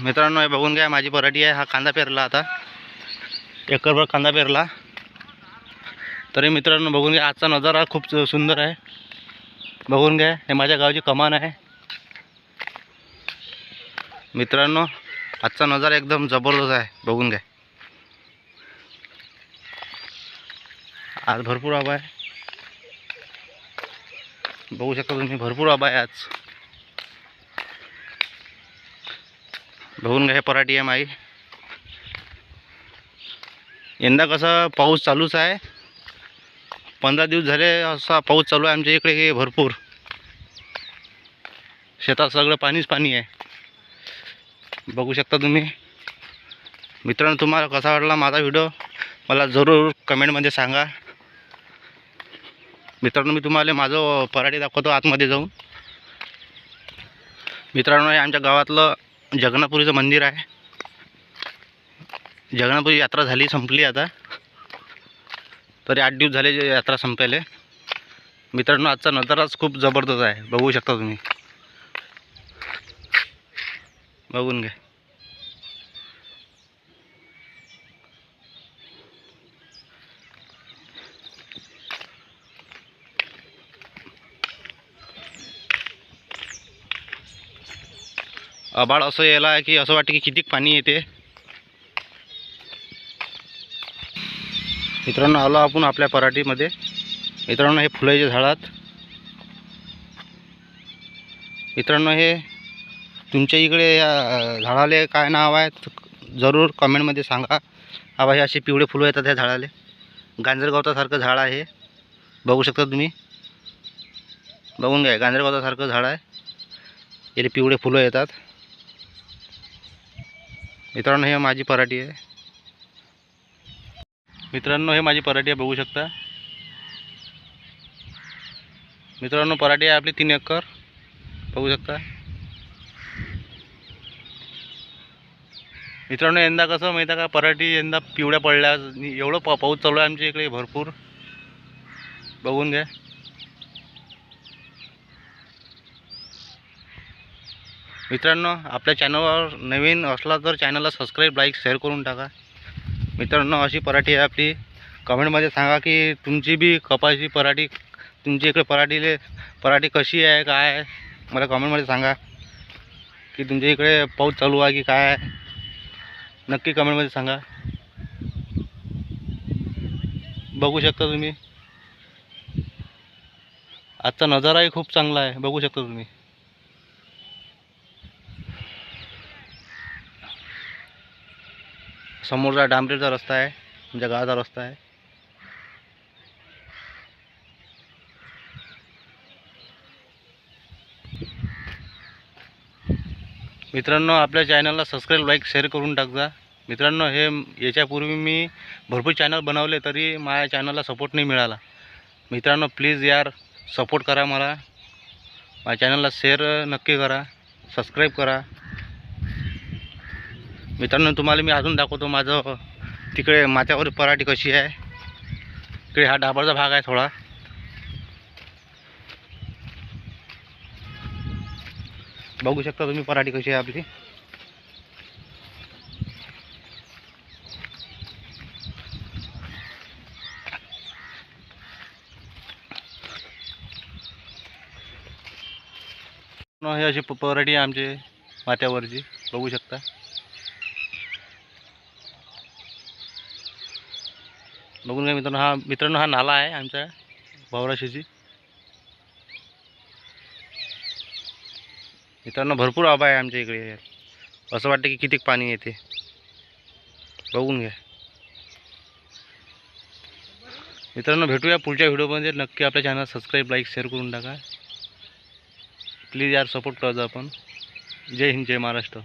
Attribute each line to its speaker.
Speaker 1: मित्रांनो, हे बघून घ्या, माझी पराठी आहे. हा कांदा पेरला, आता एकरभर कांदा पेरला. तरी मित्रांनो बघून घ्या, आजचा नजारा खूप सुंदर आहे. बघून घ्या, हे माझ्या गावची कमान आहे. मित्रांनो, आजचा नजारा एकदम जबरदस्त आहे. बघून घ्या, आज भरपूर आबा आहे. बघू शकता तुम्ही, भरपूर आबा आहे आज. बघून घ्या, हे पराठी आहे माई. यंदा कसं पाऊस चालूच आहे. 15 दिवस झाले असा पाऊस चालू आहे आमच्या इकडे. भरपूर शेतात सगळं पाणीच पाणी आहे. बघू शकता तुम्ही. मित्रांनो, तुम्हाला कसा वाटला माझा व्हिडिओ मला जरूर कमेंटमध्ये सांगा. मित्रांनो, मी तुम्हाला माझं पराठी दाखवतो आतमध्ये जाऊन. मित्रांनो, हे आमच्या गावातलं जगन्नाथपुरीचं मंदिर आहे. जगन्नाथपुरी यात्रा झाली, संपली आता. तरी 8 दिवस झाले यात्रा संपेले. मित्रांनो, आजचा नजाराच खूप जबरदस्त आहे. बघू शकता तुम्ही. बघून घ्या. आभाळ असं यायला आहे की असं वाटतं की किती पाणी येते. मित्रांनो, आलो आपण आपल्या पराठीमध्ये. मित्रांनो, हे फुलाचे झाडात. मित्रांनो, हे तुमच्या इकडे या झाडाले काय नाव आहे जरूर कमेंटमध्ये सांगा. हा हे असे पिवळे फुलं येतात ह्या झाडाले. गांजरगवतासारखं झाड आहे. बघू शकता तुम्ही. बघून घ्या, गांजरगवतासारखं झाड आहे. याला पिवळे फुलं येतात. मित्रांनो, हे माझी पराठी आहे. मित्रांनो, हे माझी पराठी आहे. बघू शकता. मित्रांनो, पराठी आहे आपली 3 एकर. बघू शकता. मित्रांनो, यंदा कसं माहिती आहे का, पराठी यंदा पिवळ्या पडल्या. एवढं पाऊस चालू आहे आमच्या इकडे भरपूर. बघून घ्या. मित्रांनो, आपल्या चॅनलवर नवीन असला तर चॅनलला सबस्क्राईब, लाईक, शेअर करून टाका. मित्रांनो, अशी पराठी आहे आपली. कमेंटमध्ये सांगा की तुमची बी कपाशी पराठी, तुमच्या इकडे पराठी कशी आहे, काय आहे. मला कमेंटमध्ये सांगा की तुमच्या इकडे पाऊस चालू आहे की काय आहे. नक्की कमेंटमध्ये सांगा. बघू शकता तुम्ही. आजचा नजाराही खूप चांगला आहे. बघू शकता तुम्ही. समोरचा डांबरीचा रस्ता आहे, आमच्या गावाचा रस्ता आहे. मित्रांनो, आपल्या चॅनलला सबस्क्राईब, लाईक, शेअर करून टाकजा. मित्रांनो, हे याच्यापूर्वी मी भरपूर चॅनल बनवले तरी माझ्या चॅनलला सपोर्ट नाही मिळाला. मित्रांनो, प्लीज यार सपोर्ट करा मला. माझ्या चॅनलला शेअर नक्की करा, सबस्क्राईब करा. मित्रांनो, तुम्हाला मी अजून दाखवतो माझं तिकडे माथ्यावर पराठी कशी आहे. इकडे हा डाबरचा भाग आहे थोडा. बघू शकता तुम्ही पराठी कशी आहे आपली. हे अशी पराठी आहे आमचे माथ्यावरची. बघू शकता. बघून घ्या मित्रांनो, हा नाला आहे आमच्या भावराशीची. मित्रांनो, भरपूर आबा आहे आमच्या इकडे. असं वाटतं की किती पाणी येते. बघून घ्या. मित्रांनो, भेटूया पुढच्या व्हिडिओमध्ये. नक्की आपल्या चॅनल सबस्क्राईब, लाईक, शेअर करून टाका. प्लीज यार सपोर्ट करा आपण. जय हिंद, जय महाराष्ट्र.